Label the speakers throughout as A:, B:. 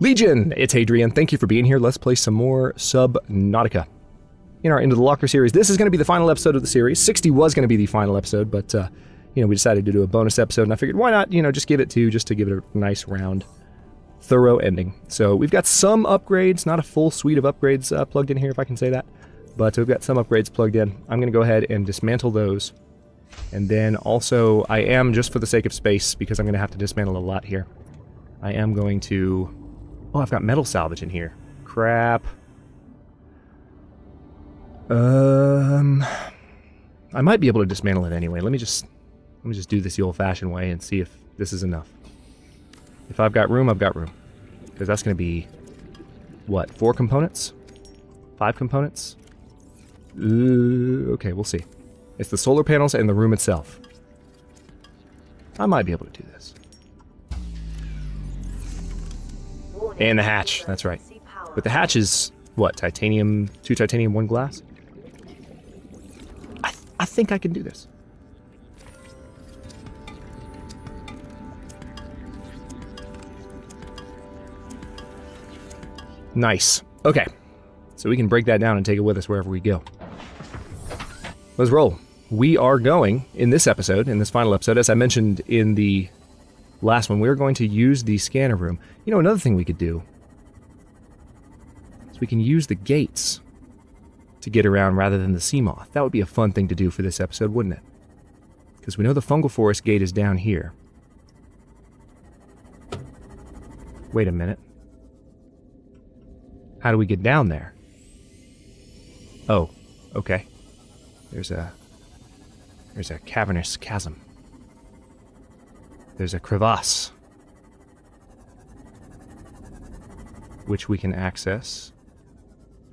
A: Legion, it's Hadrian. Thank you for being here. Let's play some more Subnautica. In our Into the Locker series, this is going to be the final episode of the series. 60 was going to be the final episode, but, you know, we decided to do a bonus episode, and I figured, why not, you know, just give it to give it a nice, round, thorough ending. So we've got some upgrades, not a full suite of upgrades plugged in here, if I can say that, but we've got some upgrades plugged in. I'm going to go ahead and dismantle those, and then also, I am, just for the sake of space, because I'm going to have to dismantle a lot here, I am going to... Oh, I've got metal salvage in here. Crap. I might be able to dismantle it anyway. Let me just do this the old-fashioned way and see if this is enough. If I've got room, I've got room. Because that's going to be, what, 4 components? 5 components? Okay, we'll see. It's the solar panels and the room itself. I might be able to do this. And the hatch, that's right. But the hatch is, what, titanium, 2 titanium, 1 glass? I think I can do this. Nice. Okay. So we can break that down and take it with us wherever we go. Let's roll. We are going, in this episode, in this final episode, as I mentioned in the last one, we're going to use the scanner room. You know, another thing we could do is we can use the gates to get around rather than the sea moth. That would be a fun thing to do for this episode, wouldn't it? Because we know the fungal forest gate is down here. Wait a minute. How do we get down there? Oh, okay. There's a cavernous chasm. There's a crevasse, which we can access.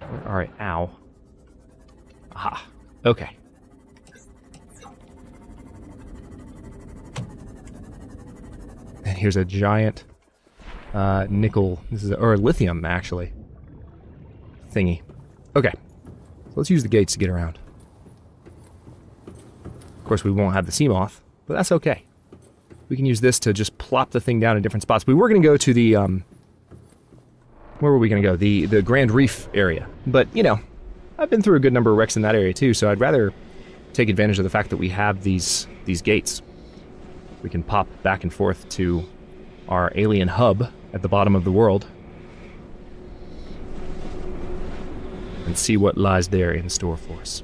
A: Alright, ow. Aha, okay. And here's a giant nickel, or lithium, actually, thingy. Okay, so let's use the gates to get around. Of course, we won't have the sea moth, but that's okay. We can use this to just plop the thing down in different spots. We were going to go to the, where were we going to go? The Grand Reef area. But, you know, I've been through a good number of wrecks in that area too, so I'd rather take advantage of the fact that we have these gates. We can pop back and forth to our alien hub at the bottom of the world and see what lies there in store for us.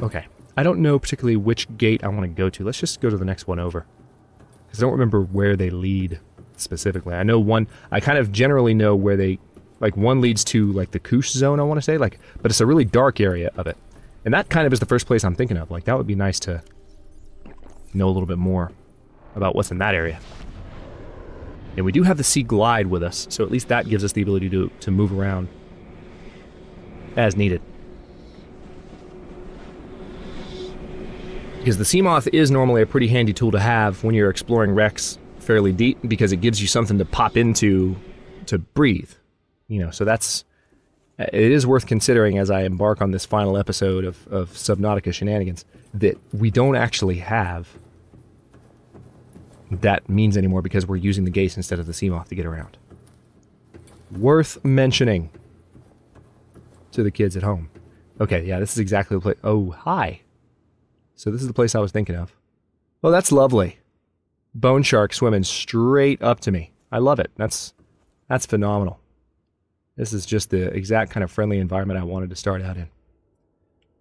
A: Okay, I don't know particularly which gate I want to go to. Let's just go to the next one over. Because I don't remember where they lead specifically. I know one, I kind of generally know where they, like one leads to like the Koosh zone, I want to say, like, but it's a really dark area of it. And that kind of is the first place I'm thinking of. Like, that would be nice to know a little bit more about what's in that area. And we do have the Sea Glide with us, so at least that gives us the ability to move around as needed. Because the sea moth is normally a pretty handy tool to have when you're exploring wrecks fairly deep, because it gives you something to pop into to breathe. You know, so that's... It is worth considering as I embark on this final episode of Subnautica shenanigans that we don't actually have that means anymore because we're using the gates instead of the sea moth to get around. Worth mentioning to the kids at home. Okay, yeah, this is exactly the place... Oh, hi. So this is the place I was thinking of. Oh, that's lovely. Bone shark swimming straight up to me. I love it. That's phenomenal. This is just the exact kind of friendly environment I wanted to start out in.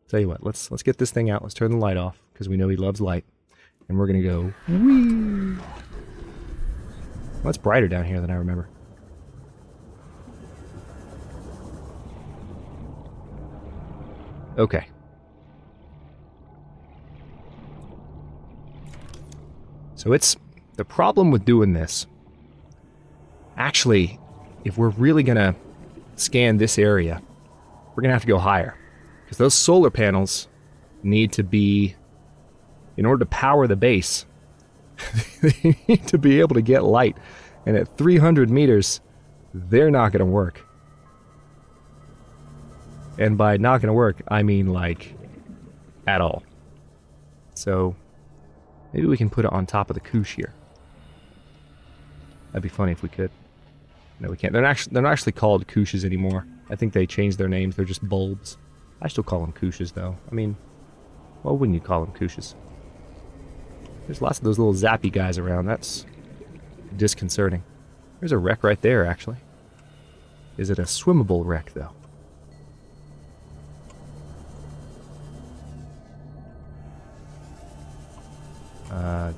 A: Tell you what, let's get this thing out. Let's turn the light off, because we know he loves light. And we're going to go... Whee! Well, it's brighter down here than I remember. Okay. So it's... The problem with doing this Actually, if we're really gonna scan this area, we're gonna have to go higher. Because those solar panels need to be, in order to power the base, they need to be able to get light. And at 300 meters, they're not gonna work. And by not gonna work, I mean like, at all. So, maybe we can put it on top of the couche here. That'd be funny if we could. No, we can't. They're not actually called couches anymore. I think they changed their names. They're just bulbs. I still call them couches, though. I mean, why wouldn't you call them couches? There's lots of those little zappy guys around. That's disconcerting. There's a wreck right there, actually. Is it a swimmable wreck, though?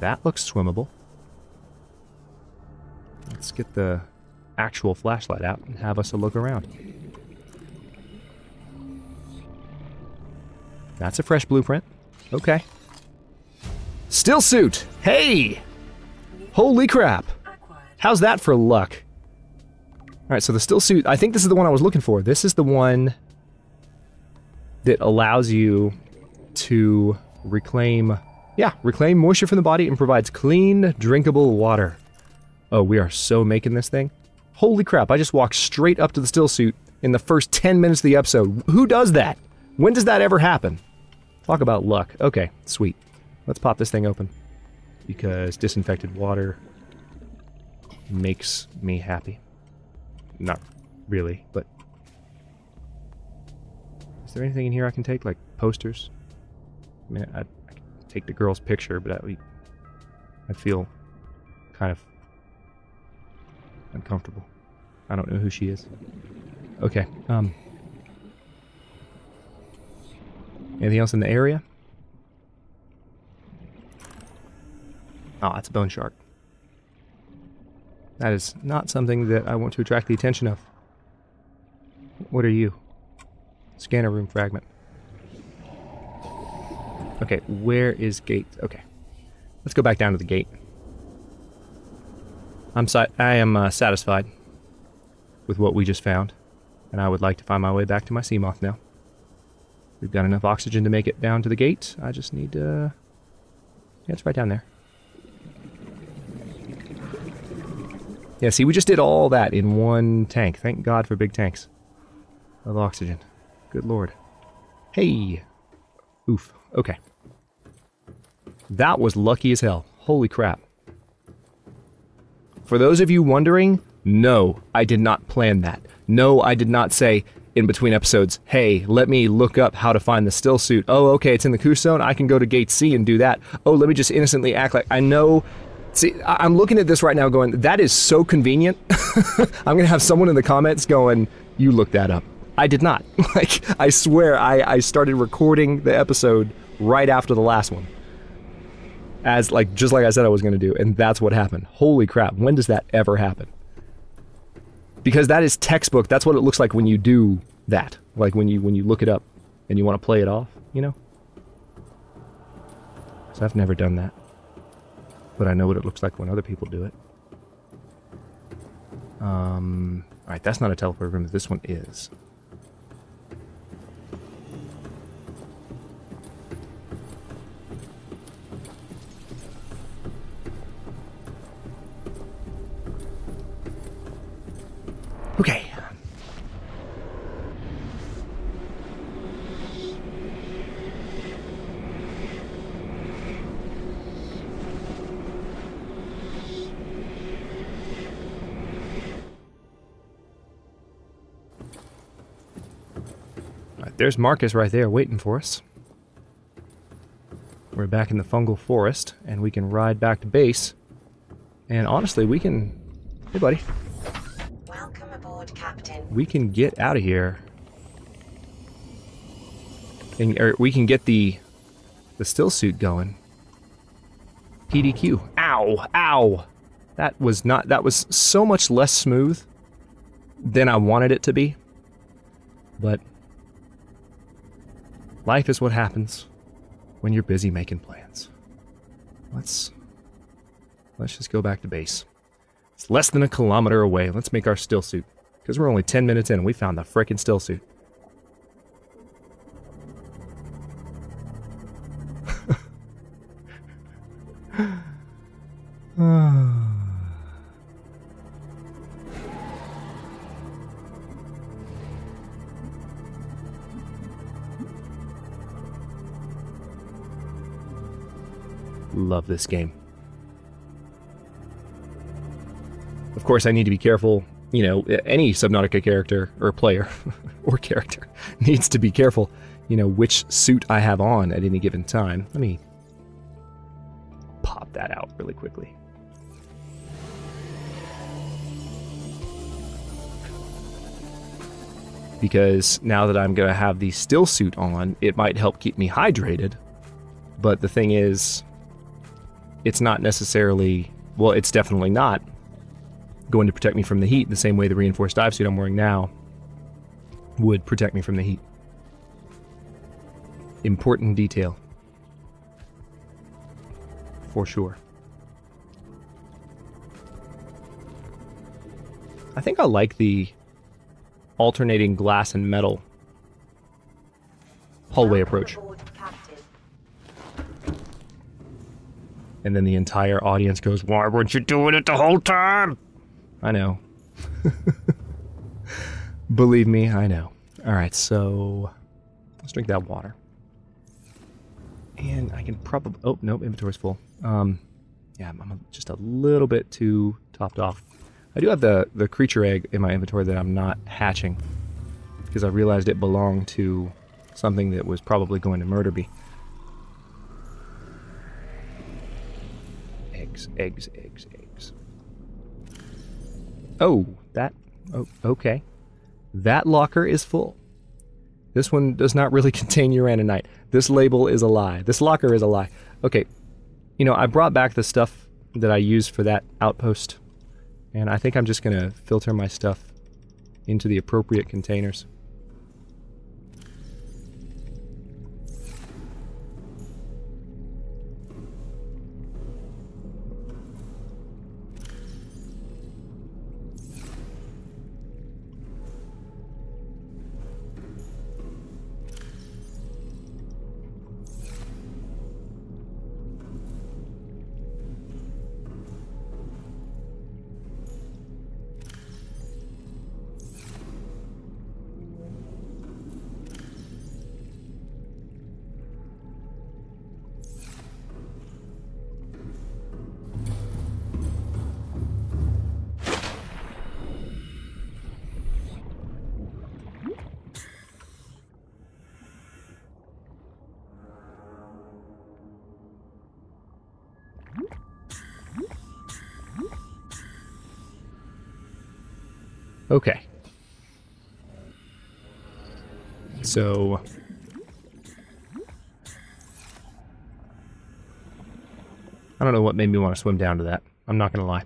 A: That looks swimmable. Let's get the actual flashlight out and have us a look around. That's a fresh blueprint. Okay. Still suit! Hey! Holy crap! How's that for luck? Alright, so the still suit, I think this is the one I was looking for. This is the one that allows you to reclaim moisture from the body and provides clean, drinkable water. Oh, we are so making this thing. Holy crap, I just walked straight up to the still suit in the first 10 minutes of the episode. Who does that? When does that ever happen? Talk about luck. Okay, sweet. Let's pop this thing open. Because disinfected water makes me happy. Not really, but... Is there anything in here I can take? Like posters? I mean, I'd take the girl's picture, but I'd feel kind of uncomfortable. I don't know who she is. Okay, anything else in the area? Oh, that's a bone shark. That is not something that I want to attract the attention of. What are you? Scanner room fragment. Okay, where is gate? Okay. Let's go back down to the gate. I am satisfied with what we just found, and I would like to find my way back to my sea moth now. We've got enough oxygen to make it down to the gate. I just need to... Yeah, it's right down there. Yeah, see, we just did all that in one tank. Thank God for big tanks of oxygen. Good lord. Hey! Oof. Okay. That was lucky as hell. Holy crap. For those of you wondering, no, I did not plan that. No, I did not say in between episodes, hey, let me look up how to find the still suit. Oh, okay, it's in the couche zone. I can go to gate C and do that. Oh, let me just innocently act like I know. See, I'm looking at this right now going, that is so convenient. I'm going to have someone in the comments going, you looked that up. I did not. Like, I swear, I started recording the episode right after the last one. As, like, just like I said I was going to do, and that's what happened. Holy crap, when does that ever happen? Because that is textbook, that's what it looks like when you do that. Like, when you look it up, and you want to play it off, you know? So I've never done that. But I know what it looks like when other people do it. Alright, that's not a teleport room, this one is. Okay. Alright, there's Marcus right there waiting for us. We're back in the fungal forest, and we can ride back to base. And honestly, we can... Hey, buddy.
B: Welcome aboard, Captain.
A: We can get out of here. And, or we can get the still suit going. PDQ. Ow! Ow! That was so much less smooth than I wanted it to be. But life is what happens when you're busy making plans. Let's just go back to base. It's less than a kilometer away. Let's make our still suit. Because we're only 10 minutes in and we found the frickin' still suit. Love this game. Of course, I need to be careful. You know, any Subnautica character, or player, or character, needs to be careful, you know, which suit I have on at any given time. Let me pop that out really quickly. Because now that I'm going to have the still suit on, it might help keep me hydrated. But the thing is, it's not necessarily, well, it's definitely not going to protect me from the heat the same way the reinforced dive suit I'm wearing now would protect me from the heat. Important detail. For sure. I think I like the alternating glass and metal hallway approach. And then the entire audience goes, "Why weren't you doing it the whole time?" I know. Believe me, I know. Alright, so let's drink that water. And I can probably... Oh, nope, inventory's full. Yeah, I'm just a little bit too topped off. I do have the creature egg in my inventory that I'm not hatching. Because I realized it belonged to something that was probably going to murder me. Eggs, eggs, eggs, eggs. Oh, that... Oh, okay. That locker is full. This one does not really contain uraninite. This label is a lie. This locker is a lie. Okay, you know, I brought back the stuff that I used for that outpost. And I think I'm just going to filter my stuff into the appropriate containers. Okay. So... I don't know what made me want to swim down to that. I'm not gonna lie.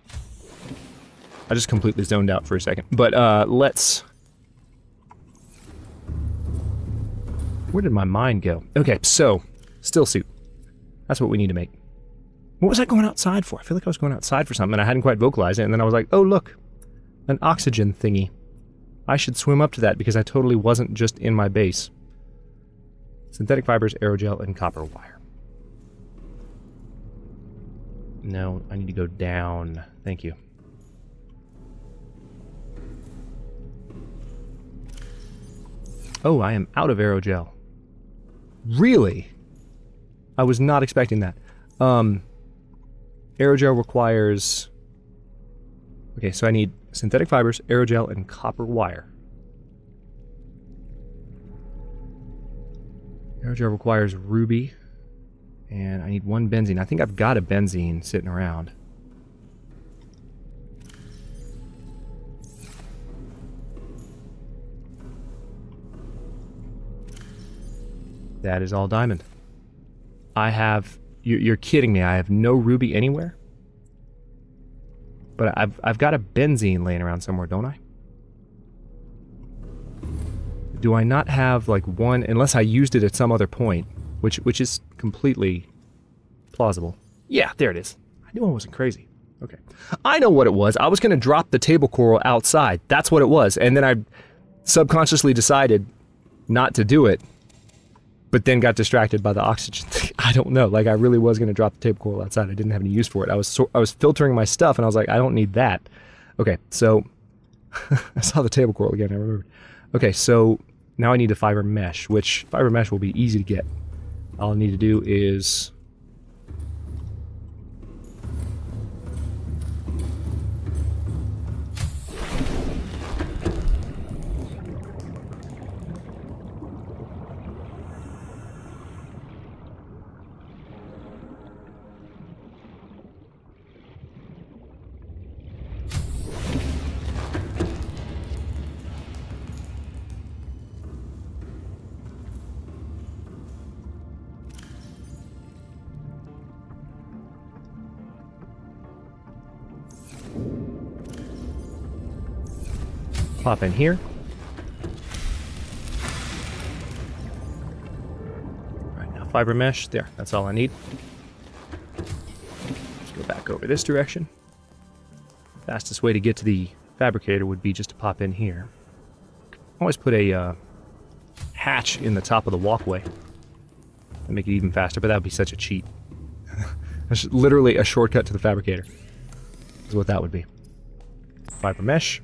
A: I just completely zoned out for a second. But, let's... Where did my mind go? Okay, so, still suit. That's what we need to make. What was I going outside for? I feel like I was going outside for something and I hadn't quite vocalized it, and then I was like, oh look, an oxygen thingy. I should swim up to that because I totally wasn't just in my base. Synthetic fibers, aerogel, and copper wire. No, I need to go down. Thank you. Oh, I am out of aerogel. Really? I was not expecting that. Aerogel requires... Okay, so I need synthetic fibers, aerogel, and copper wire. Aerogel requires ruby, and I need one benzene. I think I've got a benzene sitting around. That is all diamond. I have... You're kidding me. I have no ruby anywhere? But I've got a benzene laying around somewhere, don't I? Do I not have, like, one... Unless I used it at some other point, which is completely plausible. Yeah, there it is. I knew I wasn't crazy. Okay. I know what it was. I was going to drop the table coral outside. That's what it was. And then I subconsciously decided not to do it, but then got distracted by the oxygen thing. I don't know. Like, I really was going to drop the table coral outside. I didn't have any use for it. I was filtering my stuff, and I was like, I don't need that. Okay, so I saw the table coral again. I remembered. Okay, so now I need a fiber mesh, which fiber mesh will be easy to get. All I need to do is pop in here. Alright, now fiber mesh. There, that's all I need. Let's go back over this direction. Fastest way to get to the fabricator would be just to pop in here. Always put a hatch in the top of the walkway and make it even faster, but that would be such a cheat. That's literally a shortcut to the fabricator is what that would be. Fiber mesh.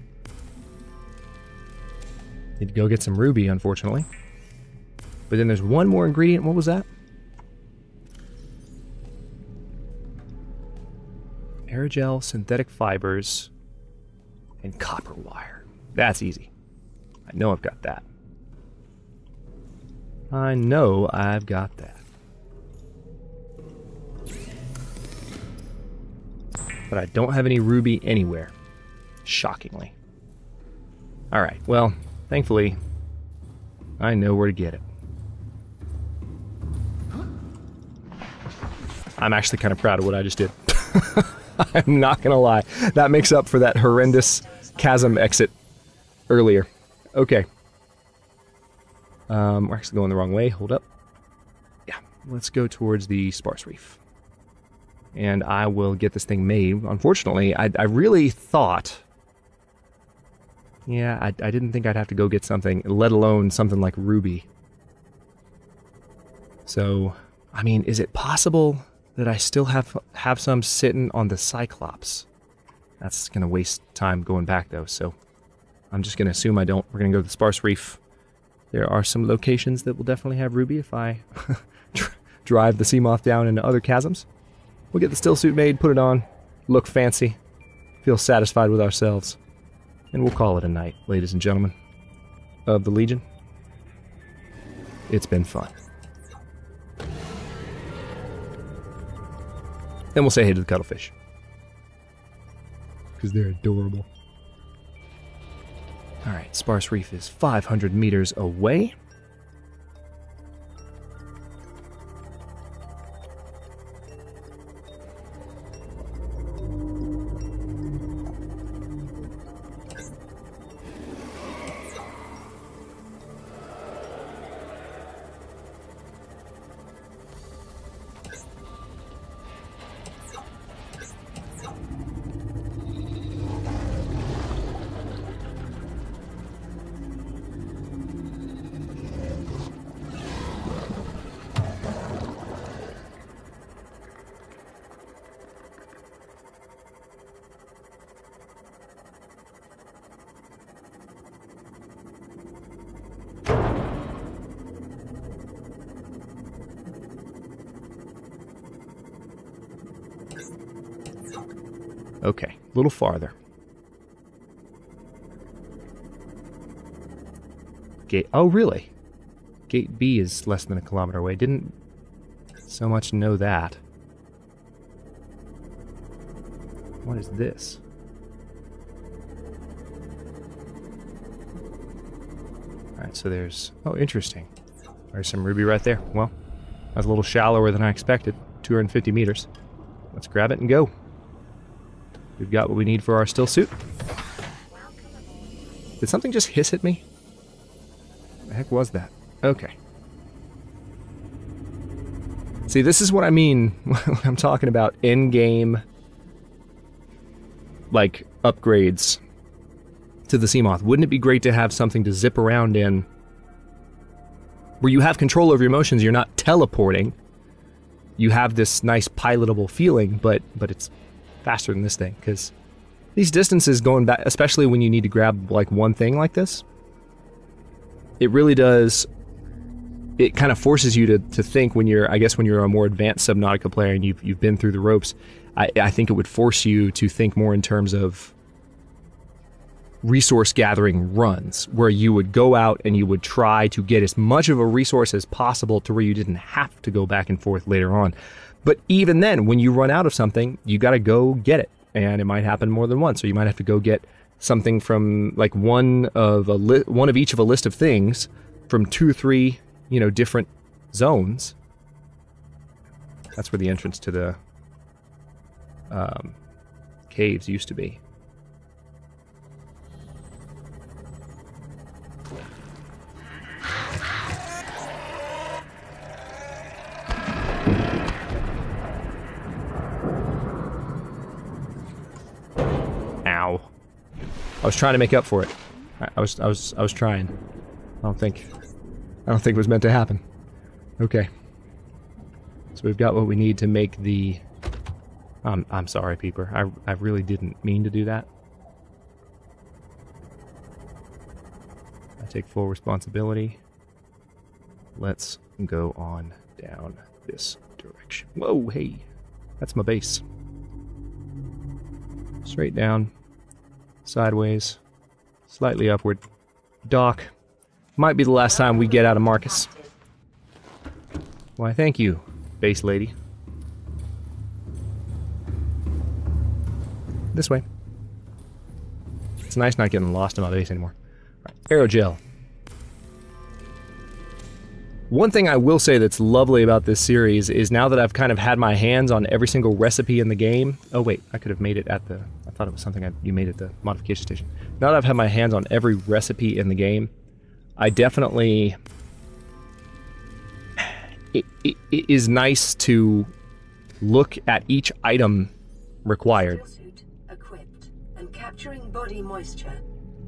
A: Need to go get some ruby, unfortunately. But then there's one more ingredient. What was that? Aerogel, synthetic fibers, and copper wire. That's easy. I know I've got that. I know I've got that. But I don't have any ruby anywhere. Shockingly. Alright, well, thankfully, I know where to get it. I'm actually kind of proud of what I just did. I'm not gonna lie. That makes up for that horrendous chasm exit earlier. Okay. We're actually going the wrong way. Hold up. Yeah, let's go towards the sparse reef. And I will get this thing made. Unfortunately, I really thought... Yeah, I didn't think I'd have to go get something, let alone something like ruby. So, I mean, is it possible that I still have some sitting on the Cyclops? That's going to waste time going back, though, so I'm just going to assume I don't. We're going to go to the sparse reef. There are some locations that will definitely have ruby if I drive the Seamoth down into other chasms. We'll get the still suit made, put it on, look fancy, feel satisfied with ourselves. And we'll call it a night, ladies and gentlemen of the Legion. It's been fun. And we'll say hey to the cuttlefish. Because they're adorable. Alright, Sparse Reef is 500 meters away. Okay, a little farther. Gate... Oh, really? Gate B is less than a kilometer away. Didn't so much know that. What is this? Alright, so there's... Oh, interesting. There's some ruby right there. Well, that's a little shallower than I expected. 250 meters. Let's grab it and go. We've got what we need for our still suit. Did something just hiss at me? What the heck was that? Okay. See, this is what I mean when I'm talking about in-game like, upgrades to the Seamoth. Wouldn't it be great to have something to zip around in where you have control over your motions, you're not teleporting, you have this nice pilotable feeling, but it's faster than this thing, because these distances going back, especially when you need to grab, like, one thing like this, it really does, it kind of forces you to think when you're, I guess when you're a more advanced Subnautica player and you've been through the ropes, I think it would force you to think more in terms of resource gathering runs, where you would go out and you would try to get as much of a resource as possible to where you didn't have to go back and forth later on. But even then, when you run out of something, you got to go get it, and it might happen more than once. So you might have to go get something from like one of each of a list of things from 2 or 3, you know, different zones. That's where the entrance to the caves used to be. Ow. I was trying to make up for it. I was trying. I don't think it was meant to happen. Okay. So we've got what we need to make the... I'm sorry, Peeper. I really didn't mean to do that. I take full responsibility. Let's go on down this direction. Whoa, hey. That's my base. Straight down. Sideways. Slightly upward. Dock. Might be the last time we get out of Marcus. Why, thank you, base lady. This way. It's nice not getting lost in my base anymore. Right. Aerogel. One thing I will say that's lovely about this series is now that I've kind of had my hands on every single recipe in the game... Oh wait, I could have made it at the... I thought it was something you made at the modification station. Now that I've had my hands on every recipe in the game, I definitely... It is nice to look at each item required.
C: Equipped and capturing body moisture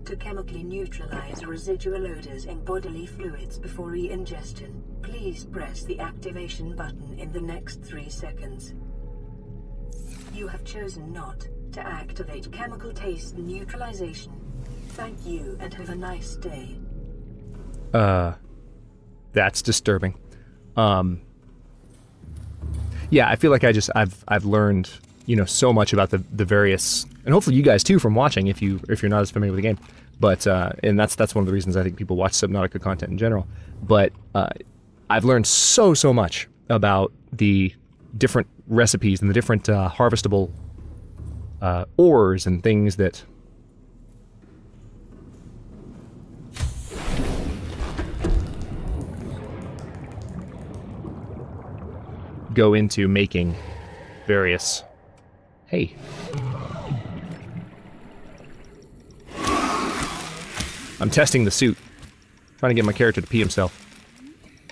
C: to chemically neutralize residual odors in bodily fluids before re-ingestion. Please press the activation button in the next 3 seconds. You have chosen not to activate chemical taste neutralization. Thank you and have a nice day.
A: That's disturbing. Yeah, I feel like I've learned, you know, so much about the various, and hopefully you guys too from watching if you're not as familiar with the game. But and that's one of the reasons I think people watch Subnautica content in general. But I've learned so much about the different recipes and the different harvestable ores and things that go into making various... Hey. I'm testing the suit. Trying to get my character to pee himself.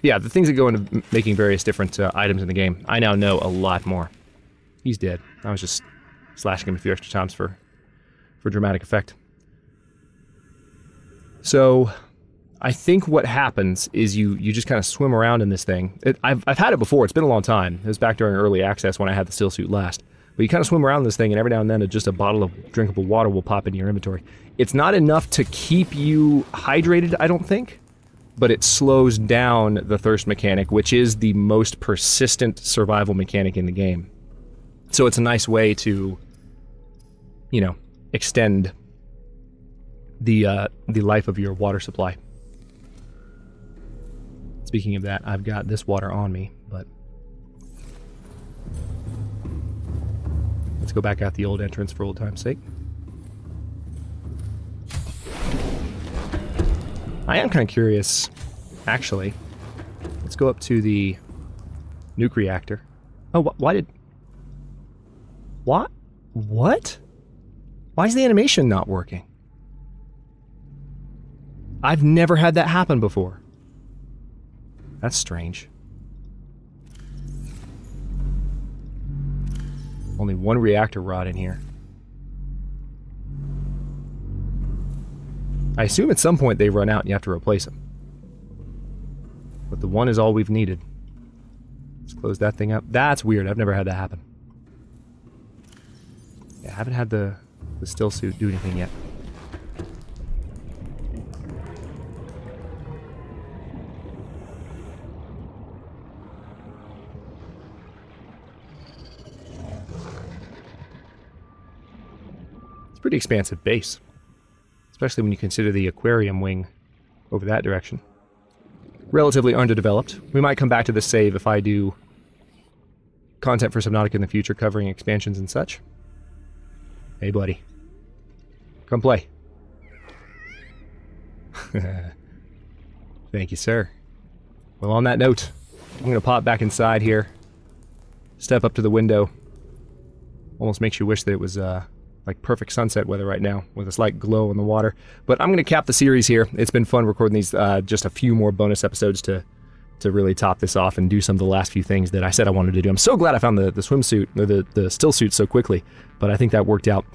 A: Yeah, the things that go into making various different items in the game. I now know a lot more. He's dead. I was just slashing him a few extra times for dramatic effect. So... I think what happens is you just kind of swim around in this thing. I've had it before. It's been a long time. It was back during early access when I had the still suit last. But you kind of swim around this thing, and every now and then just a bottle of drinkable water will pop into your inventory. It's not enough to keep you hydrated, I don't think, but it slows down the thirst mechanic, which is the most persistent survival mechanic in the game. So it's a nice way to, you know, extend the life of your water supply. Speaking of that, I've got this water on me, but let's go back out the old entrance for old time's sake. I am kind of curious, actually. Let's go up to the nuke reactor. Oh, why did... What? What? Why is the animation not working? I've never had that happen before. That's strange. Only one reactor rod in here. I assume at some point they run out and you have to replace them. But the one is all we've needed. Let's close that thing up. That's weird. I've never had that happen. Yeah, I haven't had the still suit do anything yet. It's a pretty expansive base. Especially when you consider the aquarium wing over that direction. Relatively underdeveloped. We might come back to this save if I do content for Subnautica in the future covering expansions and such. Hey, buddy. Come play. Thank you, sir. Well, on that note, I'm going to pop back inside here. Step up to the window. Almost makes you wish that it was like perfect sunset weather right now with a slight glow in the water. But I'm going to cap the series here. It's been fun recording these, just a few more bonus episodes to really top this off and do some of the last few things that I said I wanted to do. I'm so glad I found the swimsuit, or the still suit so quickly, but I think that worked out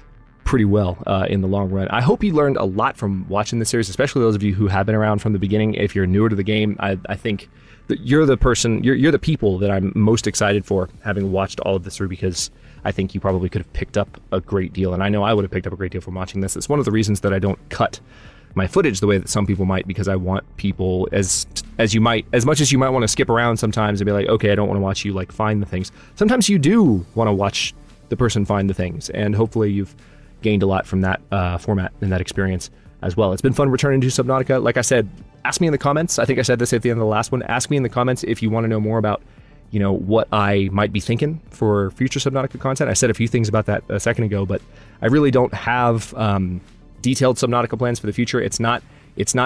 A: pretty well in the long run. I hope you learned a lot from watching this series, especially those of you who have been around from the beginning. If you're newer to the game, I think that you're the person, you're the people that I'm most excited for, having watched all of this through, because I think you probably could have picked up a great deal, and I know I would have picked up a great deal from watching this. It's one of the reasons that I don't cut my footage the way that some people might, because I want people, as much as you might want to skip around sometimes and be like, okay, I don't want to watch you like find the things. Sometimes you do want to watch the person find the things, and hopefully you've gained a lot from that format and that experience as well. It's been fun returning to Subnautica. Like I said, ask me in the comments. I think I said this at the end of the last one. Ask me in the comments if you want to know more about, you know, what I might be thinking for future Subnautica content. I said a few things about that a second ago, but I really don't have detailed Subnautica plans for the future. It's not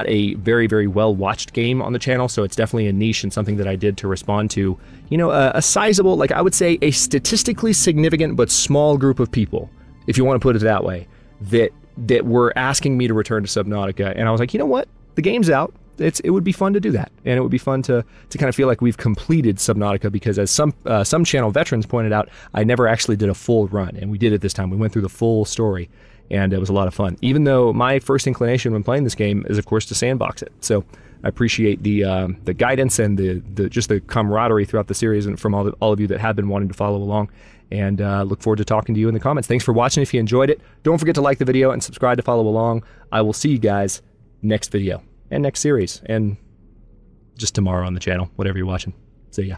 A: a very, very well-watched game on the channel, so it's definitely a niche and something that I did to respond to, you know, a sizable, like I would say a statistically significant but small group of people, if you want to put it that way, that were asking me to return to Subnautica. And I was like, you know what? The game's out. It would be fun to do that, and it would be fun to kind of feel like we've completed Subnautica, because as some channel veterans pointed out, I never actually did a full run, and we did it this time. We went through the full story, and it was a lot of fun. Even though my first inclination when playing this game is, of course, to sandbox it. So I appreciate the guidance and just the camaraderie throughout the series, and from all of you that have been wanting to follow along. And look forward to talking to you in the comments. Thanks for watching. If you enjoyed it, don't forget to like the video and subscribe to follow along. I will see you guys next video. And next series, and just tomorrow on the channel, whatever you're watching. See ya.